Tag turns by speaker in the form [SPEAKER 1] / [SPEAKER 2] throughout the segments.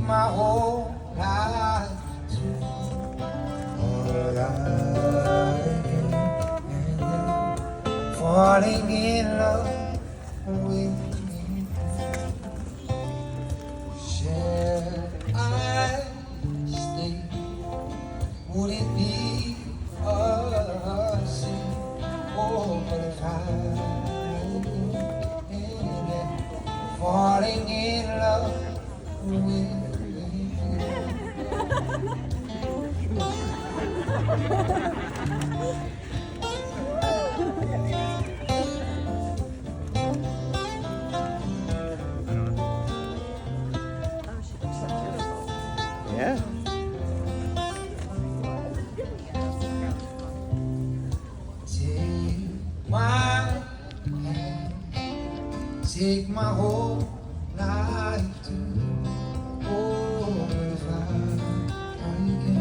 [SPEAKER 1] my whole life to all falling in love with me. Shall I stay? Would it be a sin? Oh, but if I end up falling in love with you.
[SPEAKER 2] Yeah.
[SPEAKER 1] Take my hand, take my whole life too. Oh, if I can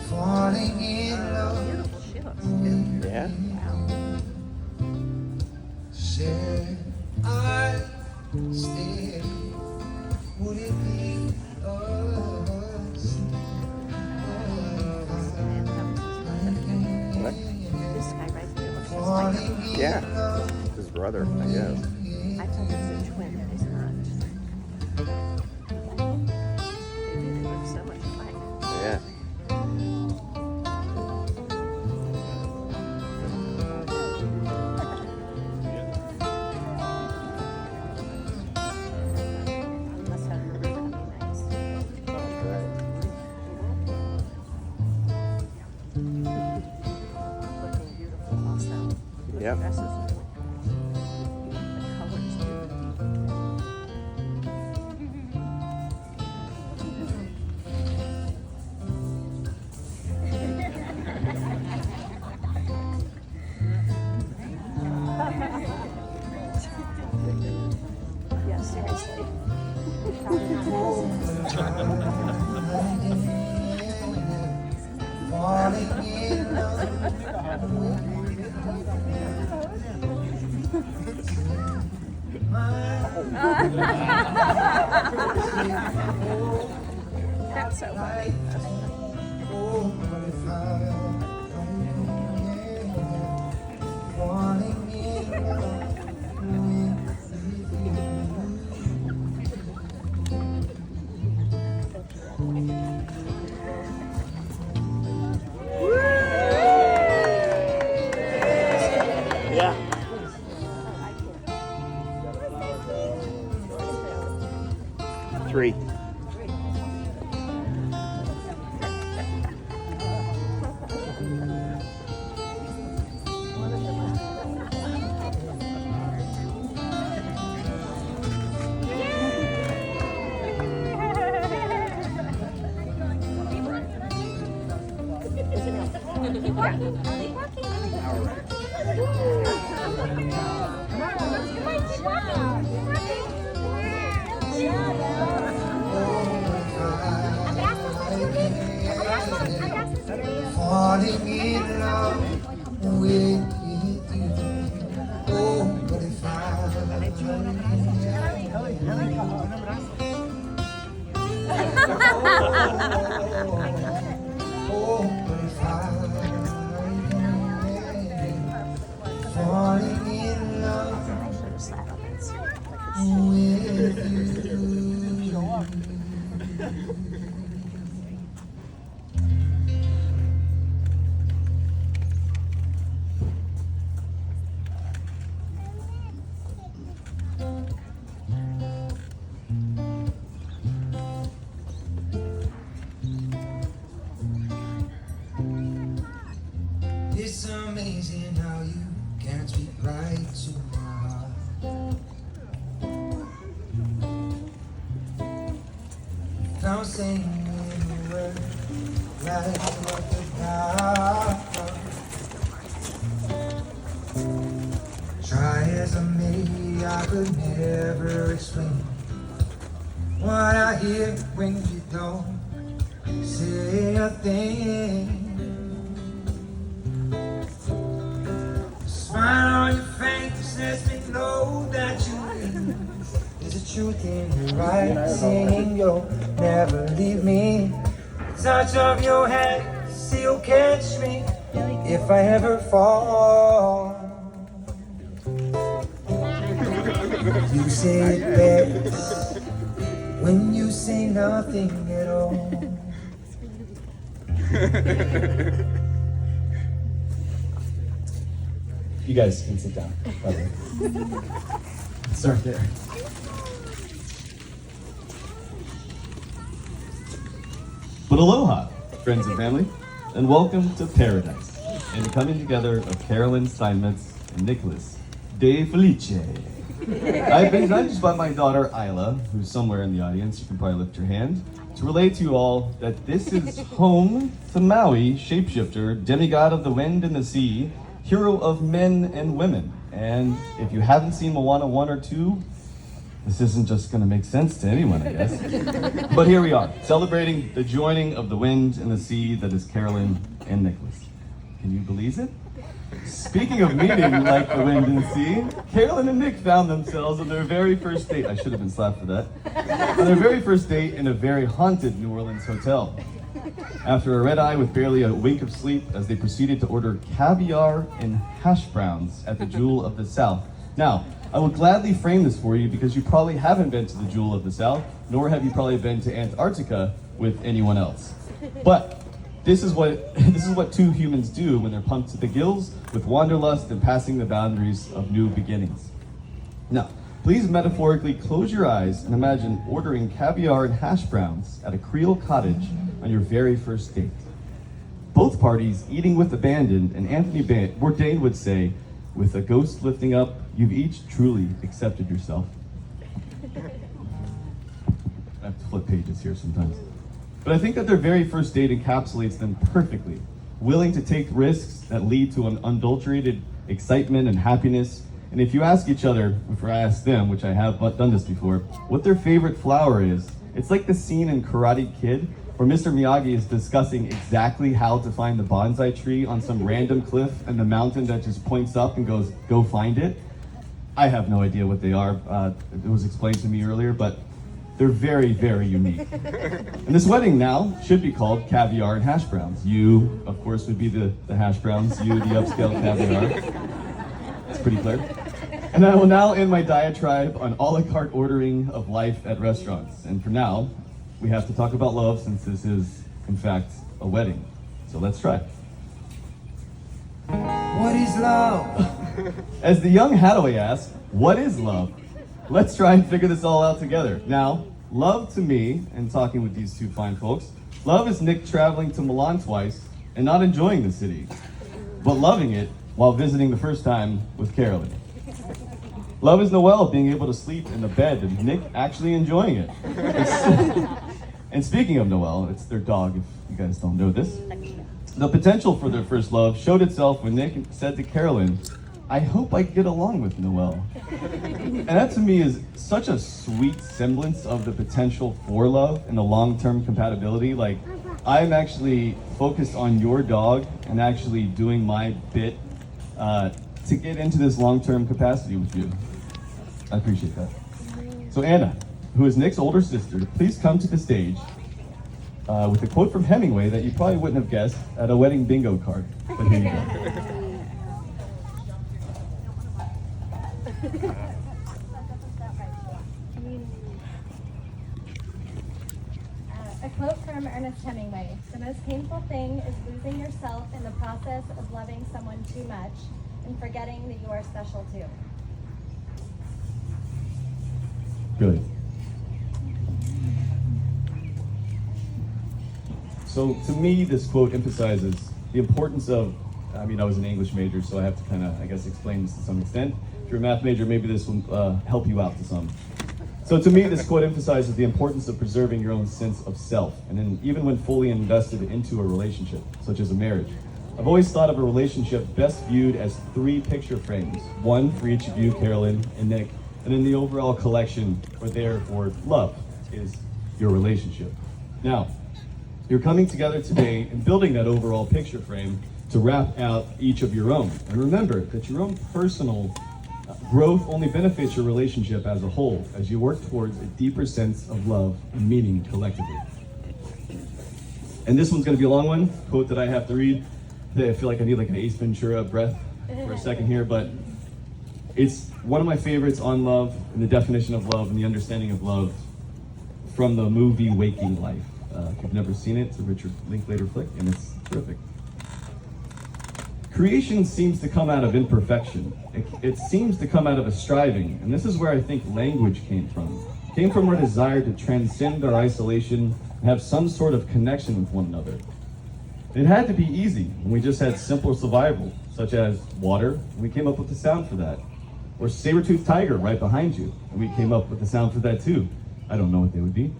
[SPEAKER 1] falling in love with
[SPEAKER 2] Yeah.
[SPEAKER 1] shall I stay? Would it be us?
[SPEAKER 2] What?
[SPEAKER 3] This guy right here looks just like
[SPEAKER 1] Falling in
[SPEAKER 2] Yeah.
[SPEAKER 1] love.
[SPEAKER 2] His brother, I guess.
[SPEAKER 3] I thought he was a twin, but he's not. They look so much alike.
[SPEAKER 2] Yeah.
[SPEAKER 3] He must have really, really nice. Looking beautiful also.
[SPEAKER 2] Yep.
[SPEAKER 3] The dresses are the colors too. Yeah, seriously.
[SPEAKER 1] Falling in love
[SPEAKER 3] That's so funny.
[SPEAKER 1] falling in love with you.
[SPEAKER 2] Yeah. Three. Falling in love with you. Oh, but if oh, but if falling in love with you. It's amazing how you can speak right to my heart. Don't say any word like what the doctor. Try as I may, I could never explain what I hear when you don't say a thing. Smile on your face lets me know that you
[SPEAKER 1] truth in your eyes, saying you'll never leave me. The touch of your hand, say you'll catch me if I ever fall. You say it best when you say nothing at all.
[SPEAKER 4] You guys can sit down. Okay. Start there. But aloha, friends and family, and welcome to paradise, and the coming together of Carolyn Steinmetz and Nicholas De Felice. I've been nudged by my daughter Isla, who's somewhere in the audience, you can probably lift your hand, to relate to you all that this is home to Maui, shapeshifter, demigod of the wind and the sea, hero of men and women. And if you haven't seen Moana 1 or 2, this isn't just gonna make sense to anyone, I guess. But here we are, celebrating the joining of the wind and the sea that is Carolyn and Nicholas. Can you believe it? Speaking of meeting like the wind and sea, Carolyn and Nick found themselves on their very first date. I should have been slapped for that. On their very first date in a very haunted New Orleans hotel. After a red eye with barely a wink of sleep, as they proceeded to order caviar and hash browns at the Jewel of the South. Now, I will gladly frame this for you because you probably haven't been to the Jewel of the South, nor have you probably been to Antarctica with anyone else. But this is what two humans do when they're pumped to the gills with wanderlust and passing the boundaries of new beginnings. Now, please metaphorically close your eyes and imagine ordering caviar and hash browns at a Creole cottage on your very first date. Both parties eating with abandon, and Anthony Bourdain would say, with a ghost lifting up, you've each truly accepted yourself. I have to flip pages here sometimes. But I think that their very first date encapsulates them perfectly. Willing to take risks that lead to an unadulterated excitement and happiness. And if you ask each other, if I ask them, which I have done this before, what their favorite flower is, it's like the scene in Karate Kid where Mr. Miyagi is discussing exactly how to find the bonsai tree on some random cliff and the mountain that just points up and goes, go find it. I have no idea what they are. It was explained to me earlier, but they're very, very unique. And this wedding now should be called Caviar and Hash Browns. You, of course, would be the hash browns. You, the upscale caviar. It's pretty clear. And I will now end my diatribe on a la carte ordering of life at restaurants. And for now, we have to talk about love since this is, in fact, a wedding. So let's try.
[SPEAKER 1] What is love?
[SPEAKER 4] As the young Hathaway asked, what is love? Let's try and figure this all out together. Now, love to me, and talking with these two fine folks, love is Nick traveling to Milan twice and not enjoying the city, but loving it while visiting the first time with Carolyn. Love is Noelle being able to sleep in the bed and Nick actually enjoying it. And speaking of Noelle, it's their dog, if you guys don't know this. The potential for their first love showed itself when Nick said to Carolyn, I hope I get along with Noelle. And that to me is such a sweet semblance of the potential for love and the long-term compatibility. Like, I'm actually focused on your dog and actually doing my bit to get into this long-term capacity with you. I appreciate that. So Anna, who is Nick's older sister, please come to the stage with a quote from Hemingway that you probably wouldn't have guessed at a wedding bingo card. But here you go.
[SPEAKER 5] A quote from Ernest Hemingway: the most painful thing is losing yourself in the process of loving someone too much and forgetting that you are special too.
[SPEAKER 4] Brilliant. So to me, this quote emphasizes the importance of, I was an English major, so I have to kind of, I guess, explain this to some extent. If you're a math major, maybe this will help you out to some. So to me, this quote emphasizes the importance of preserving your own sense of self, and then even when fully invested into a relationship, such as a marriage. I've always thought of a relationship best viewed as 3 picture frames, one for each of you, Carolyn and Nick, and then the overall collection or there for love is your relationship. Now, you're coming together today and building that overall picture frame to wrap out each of your own. And remember that your own personal Growth only benefits your relationship as a whole as you work towards a deeper sense of love and meaning collectively. And this one's going to be a long one, quote that I have to read. I feel like I need like an Ace Ventura breath for a second here, but it's one of my favorites on love and the definition of love and the understanding of love from the movie Waking Life. If you've never seen it, it's a Richard Linklater flick, and it's terrific. Creation seems to come out of imperfection. It seems to come out of a striving, and this is where I think language came from. It came from our desire to transcend our isolation and have some sort of connection with one another. It had to be easy when we just had simple survival, such as water, and we came up with the sound for that. Or saber-toothed tiger right behind you, and we came up with the sound for that too. I don't know what they would be.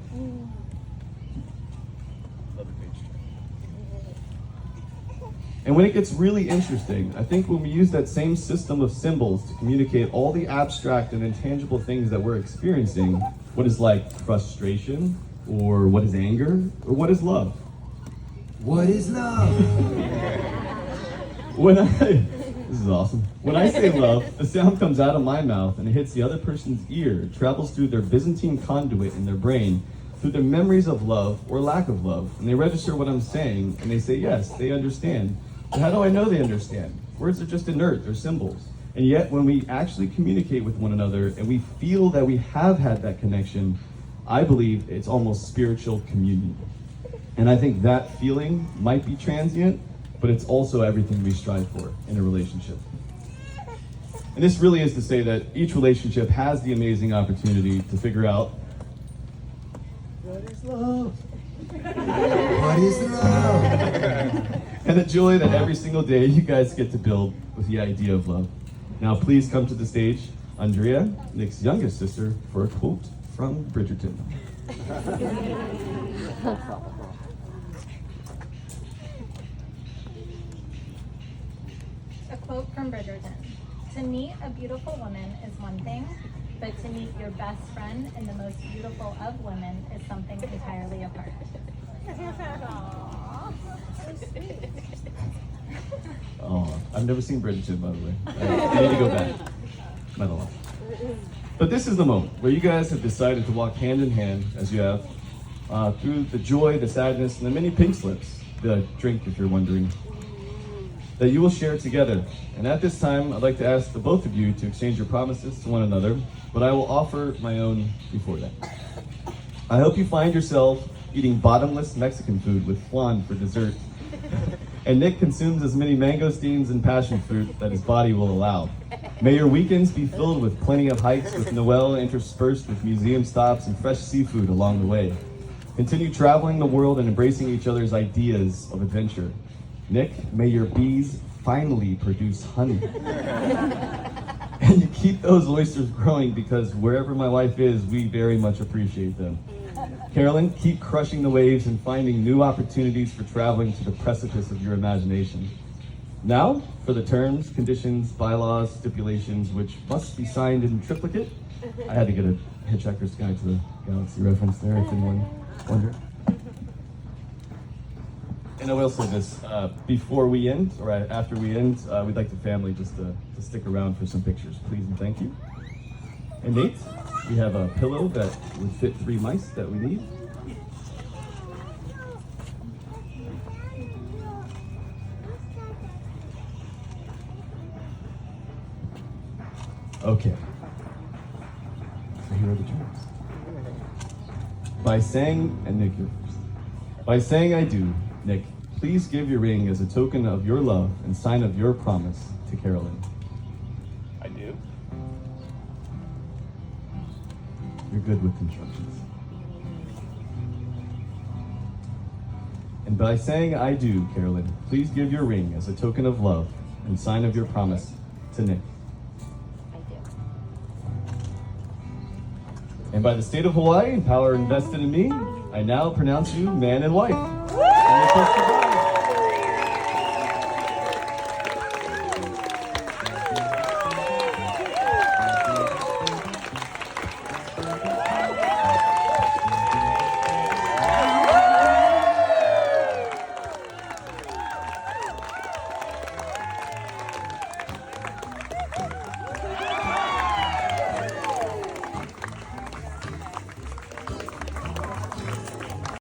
[SPEAKER 4] And when it gets really interesting, I think when we use that same system of symbols to communicate all the abstract and intangible things that we're experiencing, what is like frustration, or what is anger, or what is love?
[SPEAKER 2] What is love?
[SPEAKER 4] This is awesome. When I say love, the sound comes out of my mouth and it hits the other person's ear, travels through their Byzantine conduit in their brain, through their memories of love or lack of love, and they register what I'm saying, and they say yes, they understand. But how do I know they understand? Words are just inert, they're symbols. And yet when we actually communicate with one another and we feel that we have had that connection, I believe it's almost spiritual communion. And I think that feeling might be transient, but it's also everything we strive for in a relationship. And this really is to say that each relationship has the amazing opportunity to figure out what is love?
[SPEAKER 2] What is love?
[SPEAKER 4] And the joy that every single day you guys get to build with the idea of love. Now please come to the stage, Andrea, Nick's youngest sister, for a quote from Bridgerton.
[SPEAKER 5] A quote from Bridgerton. To meet a beautiful woman is one thing, but to meet your best friend and the most beautiful of women is something entirely apart.
[SPEAKER 4] Oh, I've never seen Bridgerton, by the way. I need to go back. Not a lot. But this is the moment where you guys have decided to walk hand in hand, as you have, through the joy, the sadness, and the many pink slips, the drink if you're wondering, that you will share together. And at this time, I'd like to ask the both of you to exchange your promises to one another, but I will offer my own before that. I hope you find yourself eating bottomless Mexican food with flan for dessert, and Nick consumes as many mangosteens and passion fruit that his body will allow. May your weekends be filled with plenty of hikes with Noel interspersed with museum stops and fresh seafood along the way. Continue traveling the world and embracing each other's ideas of adventure. Nick, may your bees finally produce honey. And you keep those oysters growing because wherever my wife is, we very much appreciate them. Carolyn, keep crushing the waves and finding new opportunities for traveling to the precipice of your imagination. Now, for the terms, conditions, bylaws, stipulations, which must be signed in triplicate. I had to get a Hitchhiker's Guide to the Galaxy reference there, if anyone wondered. And I will say this, before we end, or after we end, we'd like the family just to stick around for some pictures, please and thank you. And Nate, we have a pillow that would fit 3 mice that we need. Okay. So here are the terms. By saying, and Nick, you're first. By saying I do, Nick, please give your ring as a token of your love and sign of your promise to Carolyn.
[SPEAKER 6] I do.
[SPEAKER 4] You're good with instructions. And by saying I do, Carolyn, please give your ring as a token of love and sign of your promise to Nick.
[SPEAKER 5] I do.
[SPEAKER 4] And by the state of Hawaii and power invested in me, I now pronounce you man and wife. And you're supposed to